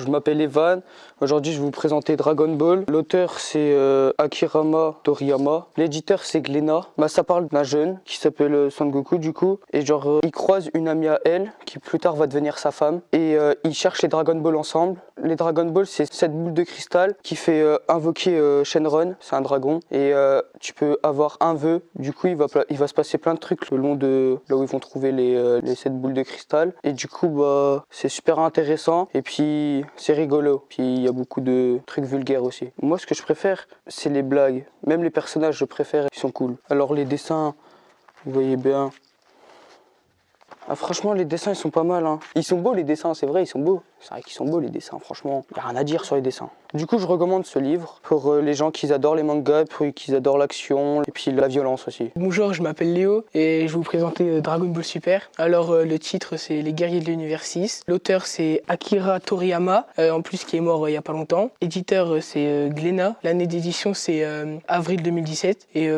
Je m'appelle Evan. Aujourd'hui, je vais vous présenter Dragon Ball. L'auteur, c'est Akira Toriyama. L'éditeur, c'est Glénat. Ça parle d'un jeune qui s'appelle Son Goku, du coup. Et il croise une amie à elle, qui plus tard va devenir sa femme. Et ils cherchent les Dragon Ball ensemble. Les Dragon Ball, c'est cette boule de cristal qui fait invoquer Shenron. C'est un dragon. Et tu peux avoir un vœu. Du coup, il va se passer plein de trucs le long de là où ils vont trouver les 7 boules de cristal. Et du coup, c'est super intéressant. Et puis, c'est rigolo. Puis, il y a beaucoup de trucs vulgaires aussi. Moi, ce que je préfère, c'est les blagues. Même les personnages, je préfère, ils sont cool. Alors, les dessins, vous voyez bien. Ah, franchement, les dessins, ils sont pas mal. Hein. Ils sont beaux, les dessins, c'est vrai, ils sont beaux. C'est vrai qu'ils sont beaux, les dessins, franchement. Il n'y a rien à dire sur les dessins. Du coup, je recommande ce livre pour les gens qui adorent les mangas, pour qui adorent l'action et puis la violence aussi. Bonjour, je m'appelle Léo et je vais vous présenter Dragon Ball Super. Alors, le titre, c'est Les Guerriers de l'Univers 6. L'auteur, c'est Akira Toriyama, en plus qui est mort il y a pas longtemps. L'éditeur, c'est Glénat. L'année d'édition, c'est avril 2017. Et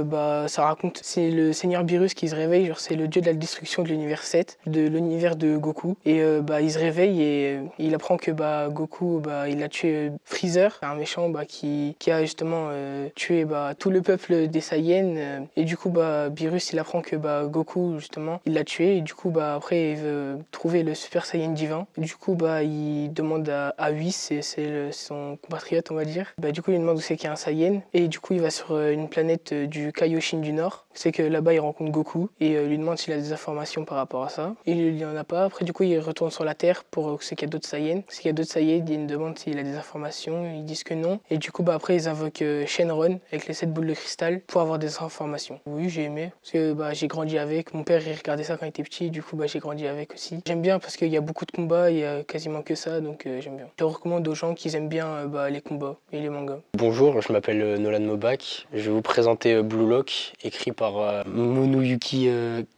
ça raconte, c'est le Seigneur Beerus qui se réveille, genre c'est le dieu de la destruction de l'univers 7, de l'univers de Goku. Et il se réveille et il apprend que Goku, il a tué Freezer, un méchant qui a justement tué tout le peuple des Saiyans. Et du coup, Beerus, il apprend que Goku, justement, il l'a tué. Et du coup, après, il veut trouver le Super Saiyan divin. Et du coup, il demande à Whis, c'est son compatriote, on va dire. Du coup, il demande où c'est qu'il y a un Saiyan. Et du coup, il va sur une planète du Kaioshin du Nord. C'est que là-bas, il rencontre Goku et lui demande s'il a des informations par rapport à ça. Il n'y en a pas. Après, du coup, il retourne sur la Terre pour c'est qu'il y a d'autres Saiyans. C'est qu'il y a d'autres Saiyans, il demande s'il a des informations. Ils disent que non. Et du coup, après, ils invoquent Shenron avec les 7 boules de cristal pour avoir des informations. Oui, j'ai aimé. Parce que j'ai grandi avec. Mon père, il regardait ça quand il était petit. Du coup, j'ai grandi avec aussi. J'aime bien parce qu'il y a beaucoup de combats. Il y a quasiment que ça. Donc, j'aime bien. Je recommande aux gens qui aiment bien les combats et les mangas. Bonjour, je m'appelle Nolan Mobak. Je vais vous présenter Blue Lock, écrit par Monuyuki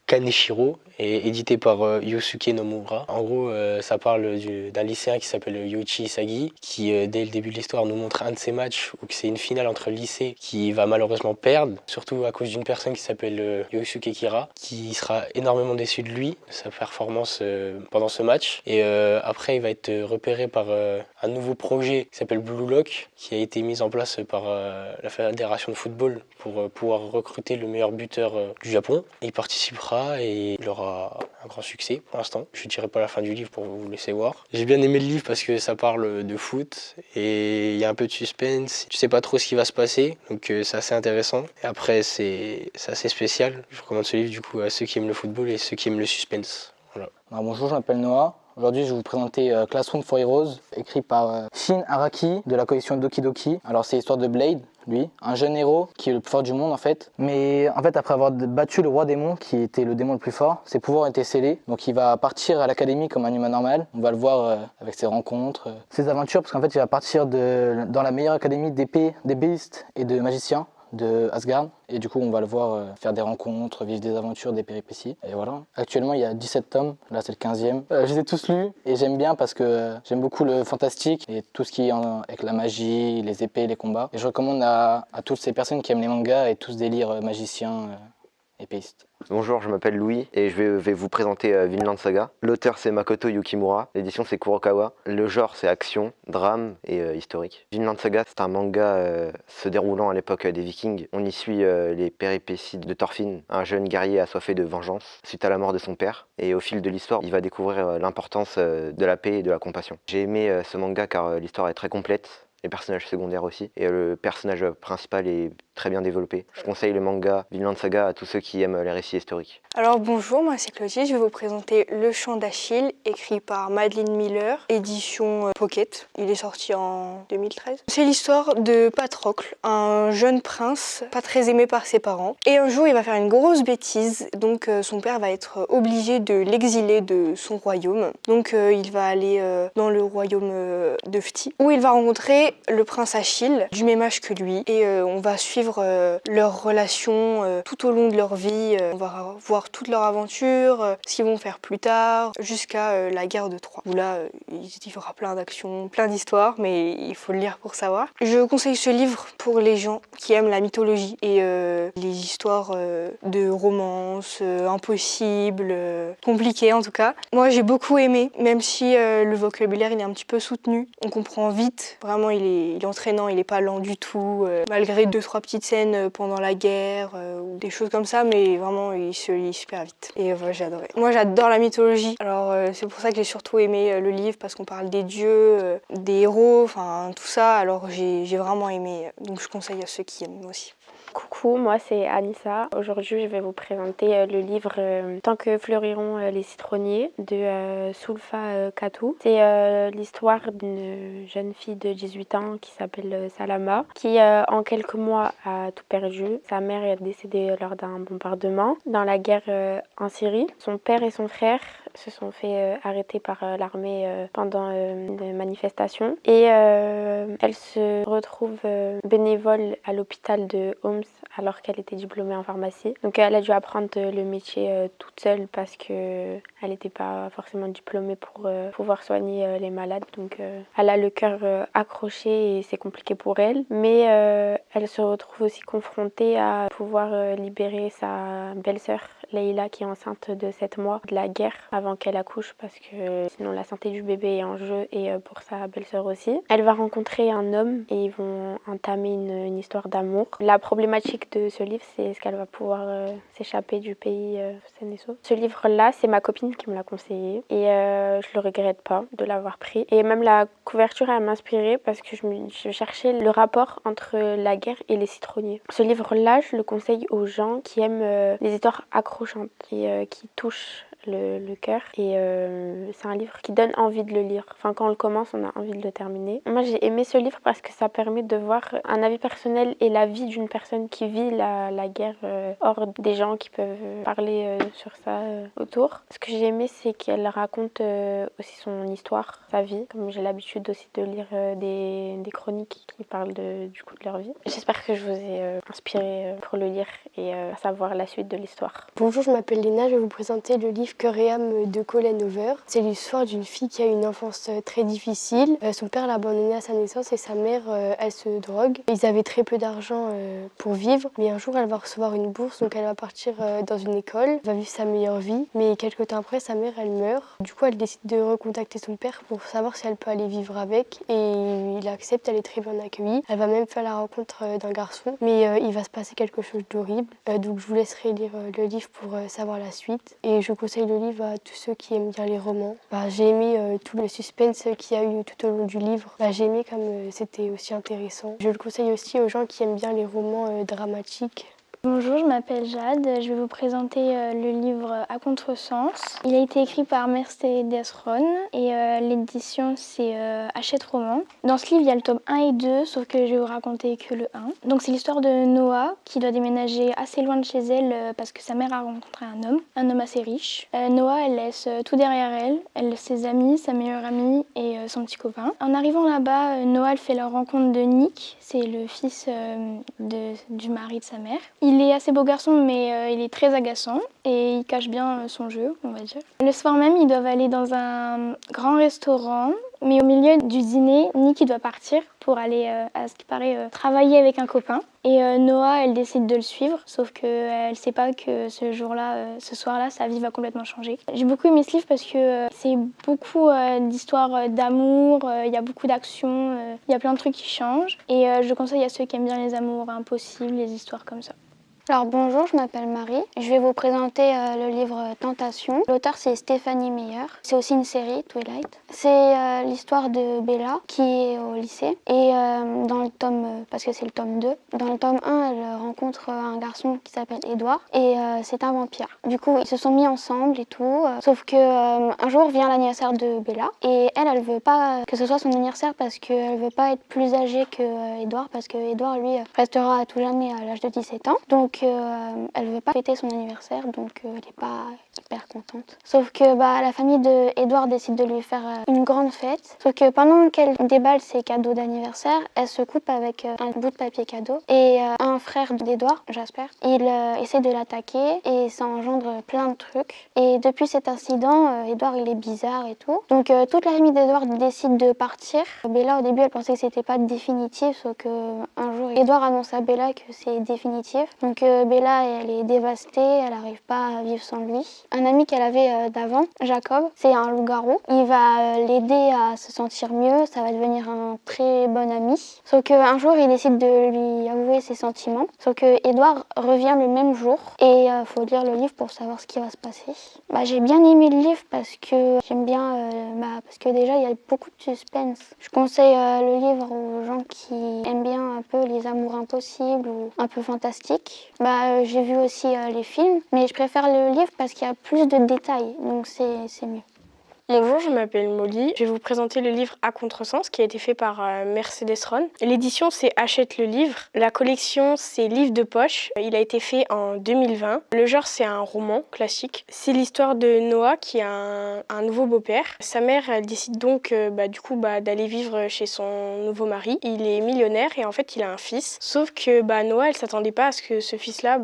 Kaneshiro et édité par Yosuke Nomura. En gros, ça parle d'un lycéen qui s'appelle Yoichi Isagi, qui dès le début de l'histoire nous montre un de ses matchs où c'est une finale entre lycées qui va malheureusement perdre, surtout à cause d'une personne qui s'appelle Yosuke Kira, qui sera énormément déçu de lui, de sa performance pendant ce match. Et après, il va être repéré par un nouveau projet qui s'appelle Blue Lock, qui a été mis en place par la Fédération de football pour pouvoir recruter le meilleur buteur du Japon. Il participera et il aura un grand succès pour l'instant. Je ne dirai pas la fin du livre pour vous laisser voir. J'ai bien aimé le livre parce que ça parle de foot et il y a un peu de suspense. Tu sais pas trop ce qui va se passer, donc c'est assez intéressant. Et après, c'est assez spécial. Je recommande ce livre du coup à ceux qui aiment le football et ceux qui aiment le suspense. Voilà. Bonjour, je m'appelle Noah. Aujourd'hui, je vais vous présenter Classroom for Heroes, écrit par Shin Araki de la collection Doki Doki. Alors, c'est l'histoire de Blade, lui, un jeune héros qui est le plus fort du monde en fait. Mais en fait, après avoir battu le roi démon, qui était le démon le plus fort, ses pouvoirs ont été scellés. Donc, il va partir à l'académie comme un humain normal. On va le voir avec ses rencontres, ses aventures, parce qu'en fait, il va partir dans la meilleure académie d'épée, d'ébéistes et de magiciens de Asgard. Et du coup, on va le voir faire des rencontres, vivre des aventures, des péripéties. Et voilà. Actuellement, il y a 17 tomes. Là, c'est le 15e. Je les ai tous lus et j'aime bien parce que j'aime beaucoup le fantastique et tout ce qui est avec la magie, les épées, les combats. Et je recommande à toutes ces personnes qui aiment les mangas et tout ce délire magicien, épéiste. Bonjour, je m'appelle Louis et je vais vous présenter Vinland Saga. L'auteur c'est Makoto Yukimura, l'édition c'est Kurokawa. Le genre c'est action, drame et historique. Vinland Saga c'est un manga se déroulant à l'époque des Vikings. On y suit les péripéties de Thorfinn, un jeune guerrier assoiffé de vengeance suite à la mort de son père. Et au fil de l'histoire, il va découvrir l'importance de la paix et de la compassion. J'ai aimé ce manga car l'histoire est très complète. Les personnages secondaires aussi, et le personnage principal est très bien développé. Je conseille le manga Vinland Saga à tous ceux qui aiment les récits historiques. Alors bonjour, moi c'est Claudie, je vais vous présenter Le Chant d'Achille, écrit par Madeline Miller, édition Pocket. Il est sorti en 2013. C'est l'histoire de Patrocle, un jeune prince pas très aimé par ses parents. Et un jour il va faire une grosse bêtise, donc son père va être obligé de l'exiler de son royaume. Donc il va aller dans le royaume de Phti, où il va rencontrer c'est le prince Achille, du même âge que lui. Et on va suivre leur relation tout au long de leur vie. On va voir toutes leurs aventures, ce qu'ils vont faire plus tard, jusqu'à la guerre de Troie. Où là, il y aura plein d'actions, plein d'histoires, mais il faut le lire pour savoir. Je conseille ce livre pour les gens qui aiment la mythologie et les histoires de romance, impossibles, compliquées en tout cas. Moi j'ai beaucoup aimé, même si le vocabulaire il est un petit peu soutenu. On comprend vite, vraiment il est entraînant, il est pas lent du tout, malgré 2-3 petites scènes pendant la guerre ou des choses comme ça, mais vraiment il se lit super vite. Et voilà, j'ai adoré. Moi j'adore la mythologie, alors c'est pour ça que j'ai surtout aimé le livre, parce qu'on parle des dieux, des héros, enfin tout ça, alors j'ai vraiment aimé, donc je conseille à ceux qui aiment aussi. Coucou, moi c'est Anissa. Aujourd'hui je vais vous présenter le livre Tant que fleuriront les citronniers de Sulfa Katou. C'est l'histoire d'une jeune fille de 18 ans qui s'appelle Salama, qui en quelques mois a tout perdu. Sa mère est décédée lors d'un bombardement dans la guerre en Syrie. Son père et son frère se sont fait arrêter par l'armée pendant une manifestation et elle se retrouve bénévole à l'hôpital de Homs alors qu'elle était diplômée en pharmacie. Donc elle a dû apprendre le métier toute seule parce que elle n'était pas forcément diplômée pour pouvoir soigner les malades. Donc elle a le cœur accroché et c'est compliqué pour elle. Mais elle se retrouve aussi confrontée à pouvoir libérer sa belle-sœur Leïla qui est enceinte de 7 mois de la guerre avant qu'elle accouche parce que sinon la santé du bébé est en jeu et pour sa belle-sœur aussi. Elle va rencontrer un homme et ils vont entamer une histoire d'amour. La problématique de ce livre, c'est est-ce qu'elle va pouvoir s'échapper du pays sain et sauf. Ce livre-là, c'est ma copine qui me l'a conseillé et je le regrette pas de l'avoir pris. Et même la couverture, elle m'a inspirée parce que je cherchais le rapport entre la guerre et les citronniers. Ce livre-là, je le conseille aux gens qui aiment les histoires accrochantes et qui touchent le cœur et c'est un livre qui donne envie de le lire. Enfin, quand on le commence, on a envie de le terminer. Moi, j'ai aimé ce livre parce que ça permet de voir un avis personnel et la vie d'une personne qui vit la guerre hors des gens qui peuvent parler sur ça autour. Ce que j'ai aimé, c'est qu'elle raconte aussi son histoire, sa vie, comme j'ai l'habitude aussi de lire des chroniques qui parlent du coup de leur vie. J'espère que je vous ai inspiré pour le lire et à savoir la suite de l'histoire. Bonjour, je m'appelle Léna, je vais vous présenter le livre Cœur et âme de Colleen Hoover. C'est l'histoire d'une fille qui a une enfance très difficile. Son père l'a abandonnée à sa naissance et sa mère, elle se drogue. Ils avaient très peu d'argent pour vivre, mais un jour elle va recevoir une bourse, donc elle va partir dans une école, elle va vivre sa meilleure vie. Mais quelques temps après, sa mère, elle meurt. Du coup, elle décide de recontacter son père pour savoir si elle peut aller vivre avec et il accepte, elle est très bien accueillie. Elle va même faire la rencontre d'un garçon, mais il va se passer quelque chose d'horrible. Donc je vous laisserai lire le livre pour savoir la suite et je conseille le livre à tous ceux qui aiment bien les romans. J'ai aimé tout le suspense qu'il y a eu tout au long du livre. J'ai aimé comme c'était aussi intéressant. Je le conseille aussi aux gens qui aiment bien les romans dramatiques. Bonjour, je m'appelle Jade. Je vais vous présenter le livre À contresens. Il a été écrit par Mercedes Ron et l'édition c'est Hachette Roman. Dans ce livre, il y a le tome 1 et 2, sauf que je vais vous raconter que le 1. Donc c'est l'histoire de Noah qui doit déménager assez loin de chez elle parce que sa mère a rencontré un homme assez riche. Noah, elle laisse tout derrière elle. Elle laisse ses amis, sa meilleure amie et son petit copain. En arrivant là-bas, Noah elle fait la rencontre de Nick. C'est le fils du mari de sa mère. Il est assez beau garçon, mais il est très agaçant et il cache bien son jeu, on va dire. Le soir même, ils doivent aller dans un grand restaurant, mais au milieu du dîner, Nick il doit partir pour aller, à ce qui paraît, travailler avec un copain. Et Noah, elle décide de le suivre, sauf qu'elle ne sait pas que ce soir-là, sa vie va complètement changer. J'ai beaucoup aimé ce livre parce que c'est beaucoup d'histoires d'amour, il y a beaucoup d'action, il y a plein de trucs qui changent. Et je conseille à ceux qui aiment bien les amours impossibles, les histoires comme ça. Alors bonjour, je m'appelle Marie. Je vais vous présenter le livre Tentation. L'auteur c'est Stéphanie Meyer. C'est aussi une série, Twilight. C'est l'histoire de Bella qui est au lycée. Et dans le tome, parce que c'est le tome 2, dans le tome 1, elle rencontre un garçon qui s'appelle Edouard et c'est un vampire. Du coup, ils se sont mis ensemble et tout. Sauf que un jour vient l'anniversaire de Bella et elle veut pas que ce soit son anniversaire parce qu'elle veut pas être plus âgée que Edouard parce que Edouard lui restera à tout jamais à l'âge de 17 ans. Donc qu'elle ne veut pas fêter son anniversaire, donc elle n'est pas hyper contente. Sauf que la famille d'Edouard décide de lui faire une grande fête. Sauf que pendant qu'elle déballe ses cadeaux d'anniversaire, elle se coupe avec un bout de papier cadeau. Et un frère d'Edouard, Jasper, il essaie de l'attaquer et ça engendre plein de trucs. Et depuis cet incident, Edouard il est bizarre et tout. Donc toute la famille d'Edouard décide de partir. Bella au début elle pensait que c'était pas définitif, sauf qu'un jour Edouard annonce à Bella que c'est définitif. Donc Bella elle est dévastée, elle n'arrive pas à vivre sans lui. Un ami qu'elle avait d'avant, Jacob, c'est un loup-garou. Il va l'aider à se sentir mieux, ça va devenir un très bon ami. Sauf qu'un jour il décide de lui avouer ses sentiments. Sauf que Edouard revient le même jour et faut lire le livre pour savoir ce qui va se passer. J'ai bien aimé le livre parce que j'aime bien, parce que déjà il y a beaucoup de suspense. Je conseille le livre aux gens qui aiment bien un peu les amours impossibles ou un peu fantastiques. J'ai vu aussi les films, mais je préfère le livre parce qu'il y a plus de détails, donc c'est mieux. Bonjour, je m'appelle Molly. Je vais vous présenter le livre À contresens qui a été fait par Mercedes Ron. L'édition, c'est Achète le livre. La collection, c'est Livre de poche. Il a été fait en 2020. Le genre, c'est un roman classique. C'est l'histoire de Noah qui a un nouveau beau-père. Sa mère, elle décide donc d'aller vivre chez son nouveau mari. Il est millionnaire et en fait, il a un fils. Sauf que Noah, elle s'attendait pas à ce que ce fils-là,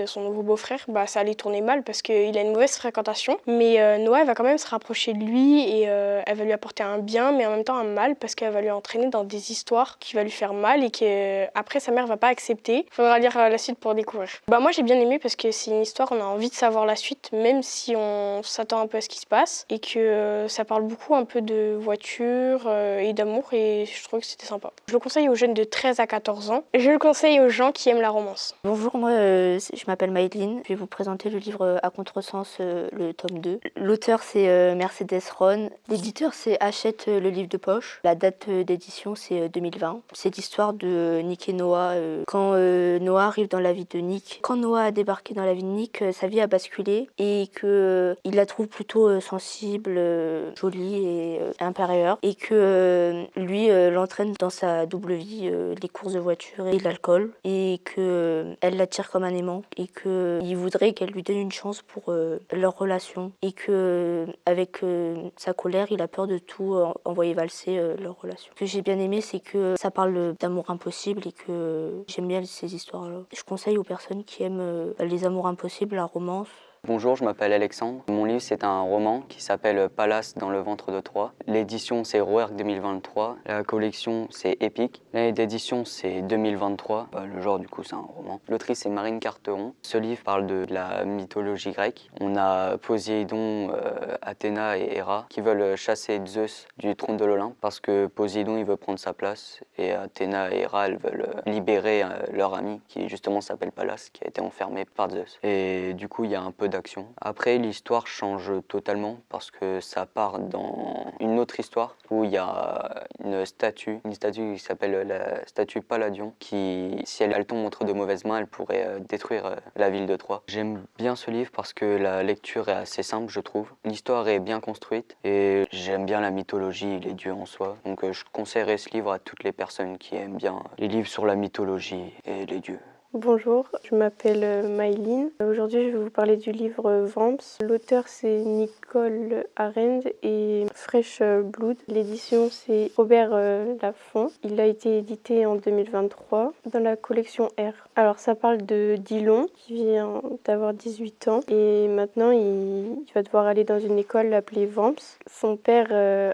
son nouveau beau-frère, ça allait tourner mal parce qu'il a une mauvaise fréquentation. Mais Noah, elle va quand même se rapprocher de lui et elle va lui apporter un bien mais en même temps un mal parce qu'elle va lui entraîner dans des histoires qui va lui faire mal et qu'après sa mère va pas accepter. Faudra lire la suite pour découvrir. Moi j'ai bien aimé parce que c'est une histoire, on a envie de savoir la suite même si on s'attend un peu à ce qui se passe et que ça parle beaucoup un peu de voiture et d'amour et je trouve que c'était sympa. Je le conseille aux jeunes de 13 à 14 ans. Je le conseille aux gens qui aiment la romance. Bonjour, moi je m'appelle Maëline. Je vais vous présenter le livre À contresens, le tome 2. L'auteur c'est Mercedes Ron. L'éditeur, c'est Achète le livre de poche. La date d'édition, c'est 2020. C'est l'histoire de Nick et Noah. Quand Noah arrive dans la vie de Nick, quand Noah a débarqué dans la vie de Nick, sa vie a basculé et qu'il la trouve plutôt sensible, jolie et impérieure. Et que lui l'entraîne dans sa double vie, les courses de voiture et l'alcool. Et qu'elle l'attire comme un aimant. Et qu'il voudrait qu'elle lui donne une chance pour leur relation. Et que avec sa colère, il a peur de tout envoyer valser leur relation. Ce que j'ai bien aimé, c'est que ça parle d'amour impossible et que j'aime bien ces histoires-là. Je conseille aux personnes qui aiment les amours impossibles, la romance. Bonjour, je m'appelle Alexandre. Mon livre, c'est un roman qui s'appelle Palace dans le ventre de Troie. L'édition, c'est Rouergue 2023. La collection, c'est Épique. L'année d'édition, c'est 2023. Le genre, du coup, c'est un roman. L'autrice, c'est Marine Carteron. Ce livre parle de la mythologie grecque. On a Poséidon, Athéna et Héra qui veulent chasser Zeus du trône de l'Olympe parce que Poséidon, il veut prendre sa place et Athéna et Héra, elles veulent libérer leur ami qui, justement, s'appelle Pallas, qui a été enfermé par Zeus. Et du coup, il y a un peu d'action. Après, l'histoire change totalement parce que ça part dans une autre histoire où il y a une statue qui s'appelle la statue Palladion qui, si elle tombe entre de mauvaises mains, elle pourrait détruire la ville de Troie. J'aime bien ce livre parce que la lecture est assez simple, je trouve. L'histoire est bien construite et j'aime bien la mythologie et les dieux en soi. Donc je conseillerais ce livre à toutes les personnes qui aiment bien les livres sur la mythologie et les dieux. Bonjour, je m'appelle Maëline. Aujourd'hui, je vais vous parler du livre Vamps. L'auteur, c'est Nicole Arend et Fresh Blood. L'édition, c'est Robert Laffont. Il a été édité en 2023 dans la collection R. Alors, ça parle de Dillon, qui vient d'avoir 18 ans. Et maintenant, il va devoir aller dans une école appelée Vamps. Son père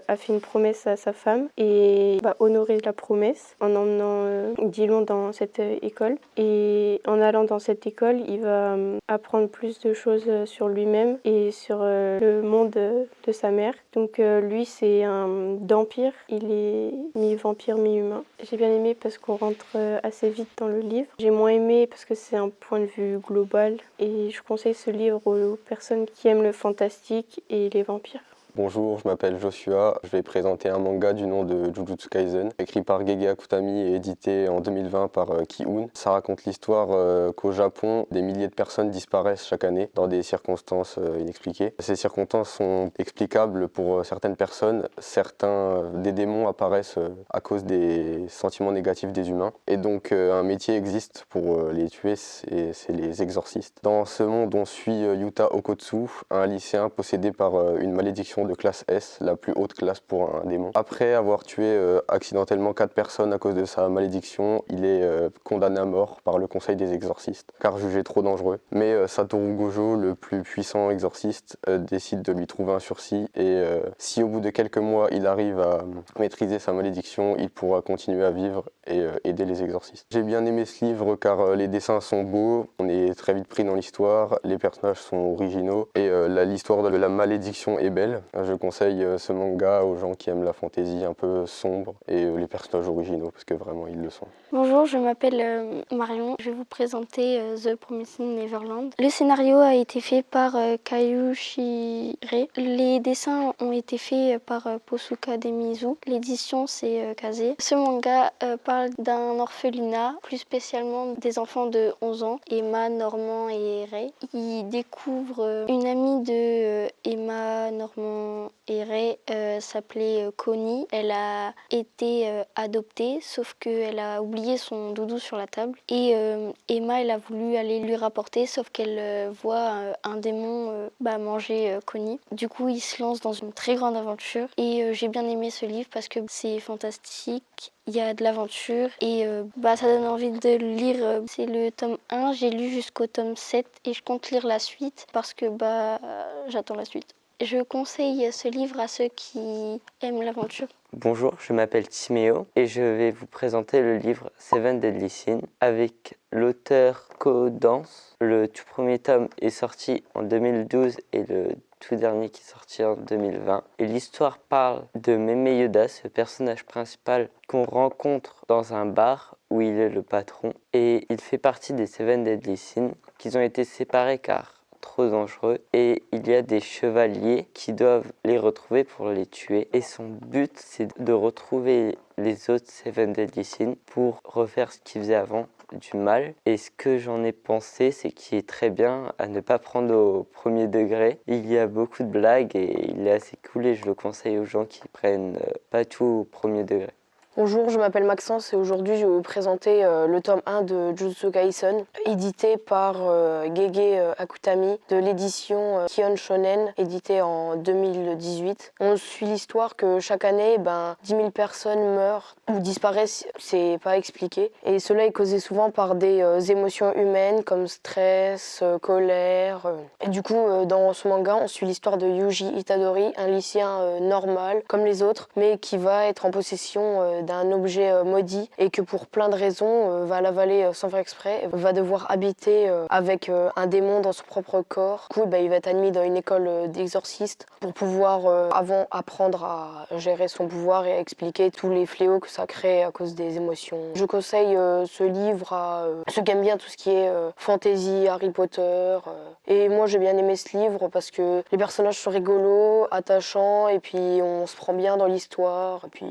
a fait une promesse à sa femme et va honorer la promesse en emmenant Dillon dans cette école. Et en allant dans cette école, il va apprendre plus de choses sur lui-même et sur le monde de sa mère. Donc lui, c'est un vampire. Il est mi-vampire, mi-humain. J'ai bien aimé parce qu'on rentre assez vite dans le livre. J'ai moins aimé parce que c'est un point de vue global. Et je conseille ce livre aux personnes qui aiment le fantastique et les vampires. Bonjour, je m'appelle Joshua. Je vais présenter un manga du nom de Jujutsu Kaisen, écrit par Gege Akutami et édité en 2020 par Ki-hoon. Ça raconte l'histoire qu'au Japon, des milliers de personnes disparaissent chaque année dans des circonstances inexpliquées. Ces circonstances sont explicables pour certaines personnes. Certains des démons apparaissent à cause des sentiments négatifs des humains. Et donc un métier existe pour les tuer, c'est les exorcistes. Dans ce monde, on suit Yuta Okotsu, un lycéen possédé par une malédiction de classe S, la plus haute classe pour un démon. Après avoir tué accidentellement 4 personnes à cause de sa malédiction, il est condamné à mort par le conseil des exorcistes, car jugé trop dangereux. Mais Satoru Gojo, le plus puissant exorciste, décide de lui trouver un sursis et si au bout de quelques mois il arrive à maîtriser sa malédiction, il pourra continuer à vivre et aider les exorcistes. J'ai bien aimé ce livre car les dessins sont beaux, on est très vite pris dans l'histoire, les personnages sont originaux et l'histoire de la malédiction est belle. Je conseille ce manga aux gens qui aiment la fantaisie un peu sombre et les personnages originaux parce que vraiment ils le sont. Bonjour, je m'appelle Marion. Je vais vous présenter The Promising Neverland. Le scénario a été fait par Kayu Shire. Les dessins ont été faits par Posuka Demizu. L'édition c'est Kaze. Ce manga parle d'un orphelinat, plus spécialement des enfants de 11 ans, Emma, Normand et Ray. Ils découvrent une amie de Emma, Normand et Ray s'appelait Connie. Elle a été adoptée, sauf qu'elle a oublié son doudou sur la table. Et Emma, elle a voulu aller lui rapporter, sauf qu'elle voit un démon manger Connie. Du coup, il se lance dans une très grande aventure. Et j'ai bien aimé ce livre parce que c'est fantastique. Il y a de l'aventure et ça donne envie de le lire. C'est le tome 1, j'ai lu jusqu'au tome 7 et je compte lire la suite parce que j'attends la suite. Je conseille ce livre à ceux qui aiment l'aventure. Bonjour, je m'appelle Timéo et je vais vous présenter le livre Seven Deadly Sins avec l'auteur Ko-Dance. Le tout premier tome est sorti en 2012 et le tout dernier qui est sorti en 2020. Et l'histoire parle de Meme Yoda, ce personnage principal qu'on rencontre dans un bar où il est le patron. Et il fait partie des Seven Deadly Sins qui ont été séparés car trop dangereux et il y a des chevaliers qui doivent les retrouver pour les tuer et son but c'est de retrouver les autres Seven Deadly Sins pour refaire ce qu'ils faisaient avant du mal. Et ce que j'en ai pensé, c'est qu'il est très bien à ne pas prendre au premier degré. Il y a beaucoup de blagues et il est assez cool et je le conseille aux gens qui prennent pas tout au premier degré. Bonjour, je m'appelle Maxence et aujourd'hui je vais vous présenter le tome 1 de Jujutsu Kaisen, édité par Gege Akutami de l'édition Kion Shonen, édité en 2018. On suit l'histoire que chaque année, 10 000 personnes meurent ou disparaissent, c'est pas expliqué. Et cela est causé souvent par des émotions humaines comme stress, colère. Et du coup, dans ce manga, on suit l'histoire de Yuji Itadori, un lycéen normal comme les autres, mais qui va être en possession d'un objet maudit et que pour plein de raisons va l'avaler sans faire exprès, va devoir habiter avec un démon dans son propre corps. Du coup, il va être admis dans une école d'exorcistes pour pouvoir apprendre à gérer son pouvoir et à expliquer tous les fléaux que ça crée à cause des émotions. Je conseille ce livre à ceux qui aiment bien tout ce qui est fantasy, Harry Potter. Et moi, j'ai bien aimé ce livre parce que les personnages sont rigolos, attachants et puis on se prend bien dans l'histoire. Et puis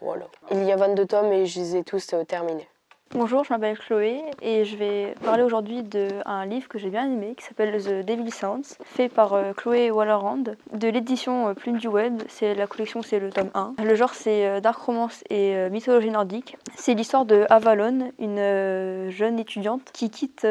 voilà. Il y a 22 tomes et je les ai tous terminés. Bonjour, je m'appelle Chloé et je vais parler aujourd'hui d'un livre que j'ai bien aimé qui s'appelle The Devil Sounds, fait par Chloé Wallerand de l'édition Plume du Web. La collection, c'est le tome 1. Le genre, c'est dark romance et mythologie nordique. C'est l'histoire de Avalon, une jeune étudiante qui quitte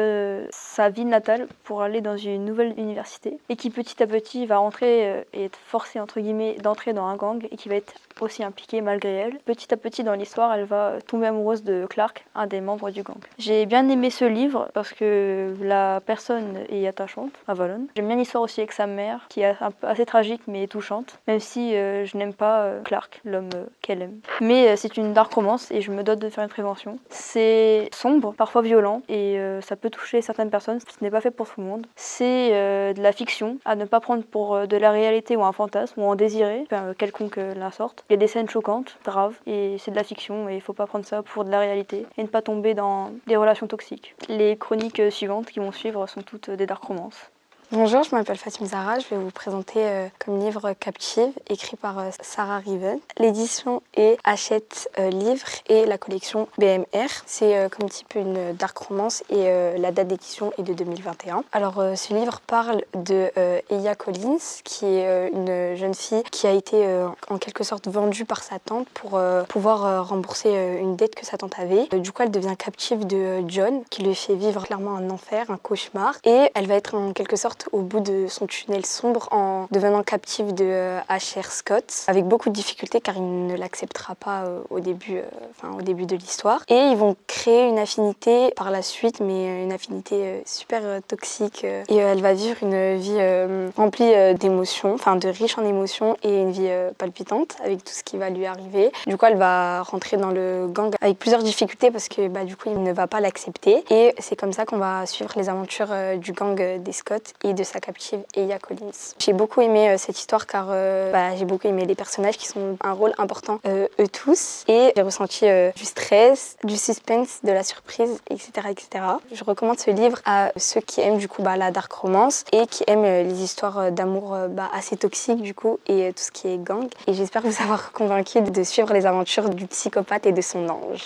sa ville natale pour aller dans une nouvelle université et qui petit à petit va rentrer et être forcée entre guillemets d'entrer dans un gang et qui va être aussi impliquée malgré elle. Petit à petit dans l'histoire, elle va tomber amoureuse de Clark, un des membres du gang. J'ai bien aimé ce livre parce que la personne est attachante, Avalon. J'aime bien l'histoire aussi avec sa mère, qui est assez tragique mais touchante, même si je n'aime pas Clark, l'homme qu'elle aime. Mais c'est une dark romance et je me dois de faire une prévention. C'est sombre, parfois violent et ça peut toucher certaines personnes, ce n'est pas fait pour tout le monde. C'est de la fiction, à ne pas prendre pour de la réalité ou un fantasme ou en désirer, quelconque la sorte. Il y a des scènes choquantes, graves, et c'est de la fiction et il ne faut pas prendre ça pour de la réalité et ne pas tomber dans des relations toxiques. Les chroniques suivantes qui vont suivre sont toutes des dark romances. Bonjour, je m'appelle Fatima Zahra, je vais vous présenter comme livre Captive, écrit par Sarah Riven. L'édition est Hachette Livre et la collection BMR. C'est comme type une dark romance et la date d'édition est de 2021. Alors ce livre parle de Eya Collins, qui est une jeune fille qui a été en quelque sorte vendue par sa tante pour pouvoir rembourser une dette que sa tante avait. Du coup, elle devient captive de John, qui lui fait vivre clairement un enfer, un cauchemar, et elle va être en quelque sorte au bout de son tunnel sombre en devenant captive de H.R. Scott, avec beaucoup de difficultés car il ne l'acceptera pas au début de l'histoire. Et ils vont créer une affinité par la suite, mais une affinité super toxique. Et elle va vivre une vie remplie d'émotions, enfin de riche en émotions et une vie palpitante avec tout ce qui va lui arriver. Du coup, elle va rentrer dans le gang avec plusieurs difficultés parce que du coup, il ne va pas l'accepter. Et c'est comme ça qu'on va suivre les aventures du gang des Scott et de sa captive Eya Collins. J'ai beaucoup aimé cette histoire car j'ai beaucoup aimé les personnages qui sont un rôle important eux tous, et j'ai ressenti du stress, du suspense, de la surprise, etc., etc. Je recommande ce livre à ceux qui aiment du coup la dark romance et qui aiment les histoires d'amour assez toxiques du coup et tout ce qui est gang, et j'espère vous avoir convaincu de suivre les aventures du psychopathe et de son ange.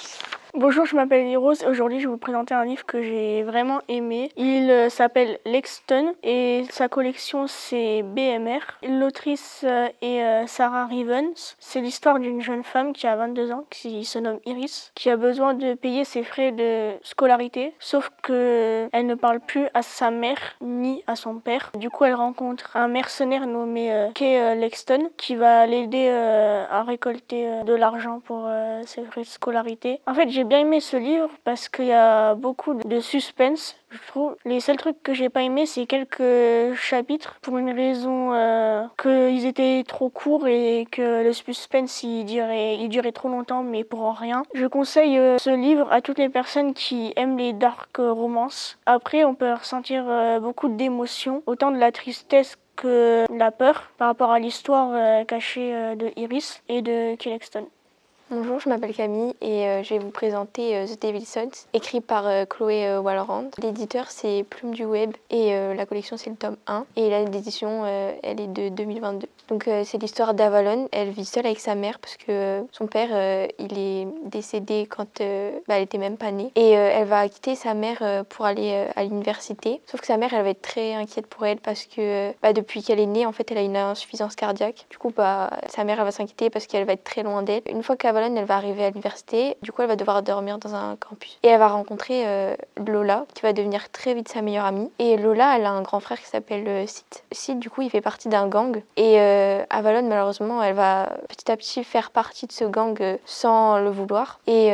Bonjour, je m'appelle Liros et aujourd'hui je vais vous présenter un livre que j'ai vraiment aimé. Il s'appelle Lexton et sa collection c'est BMR. L'autrice est Sarah Rivens. C'est l'histoire d'une jeune femme qui a 22 ans, qui se nomme Iris, qui a besoin de payer ses frais de scolarité, sauf qu'elle ne parle plus à sa mère ni à son père. Du coup elle rencontre un mercenaire nommé Kay Lexton qui va l'aider à récolter de l'argent pour ses frais de scolarité. En fait, j'ai bien aimé ce livre parce qu'il y a beaucoup de suspense. Je trouve les seuls trucs que j'ai pas aimé, c'est quelques chapitres pour une raison qu'ils étaient trop courts et que le suspense il durait trop longtemps, mais pour rien. Je conseille ce livre à toutes les personnes qui aiment les dark romances. Après, on peut ressentir beaucoup d'émotions, autant de la tristesse que de la peur par rapport à l'histoire cachée de Iris et de Kay Lexton. Bonjour, je m'appelle Camille et je vais vous présenter The Devil's Sons, écrit par Chloé Wallerand. L'éditeur c'est Plume du Web et la collection c'est le tome 1 et l'année d'édition elle est de 2022. Donc c'est l'histoire d'Avalon. Elle vit seule avec sa mère parce que son père il est décédé quand elle était même pas née, et elle va quitter sa mère pour aller à l'université. Sauf que sa mère elle va être très inquiète pour elle parce que depuis qu'elle est née en fait elle a une insuffisance cardiaque. Du coup sa mère elle va s'inquiéter parce qu'elle va être très loin d'elle. Une fois qu'Avalon elle va arriver à l'université, du coup elle va devoir dormir dans un campus. Et elle va rencontrer Lola qui va devenir très vite sa meilleure amie. Et Lola elle a un grand frère qui s'appelle Sid. Sid du coup il fait partie d'un gang et Avalon malheureusement elle va petit à petit faire partie de ce gang sans le vouloir. Et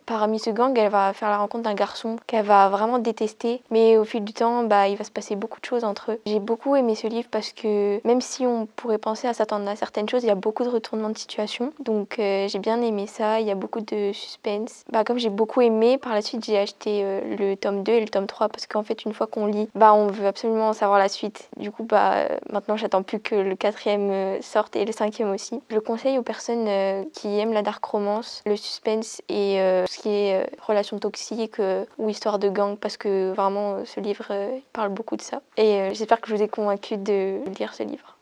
parmi ce gang elle va faire la rencontre d'un garçon qu'elle va vraiment détester, mais au fil du temps il va se passer beaucoup de choses entre eux. J'ai beaucoup aimé ce livre parce que même si on pourrait penser à s'attendre à certaines choses, il y a beaucoup de retournements de situation, donc j'ai bien aimé ça. Il y a beaucoup de suspense. Comme j'ai beaucoup aimé, par la suite j'ai acheté le tome 2 et le tome 3 parce qu'en fait une fois qu'on lit, on veut absolument savoir la suite. Du coup maintenant j'attends plus que le 4e sorte et le 5e aussi. Je le conseille aux personnes qui aiment la dark romance, le suspense et ce qui est relations toxiques ou histoire de gang, parce que vraiment ce livre parle beaucoup de ça. Et j'espère que je vous ai convaincu de lire ce livre.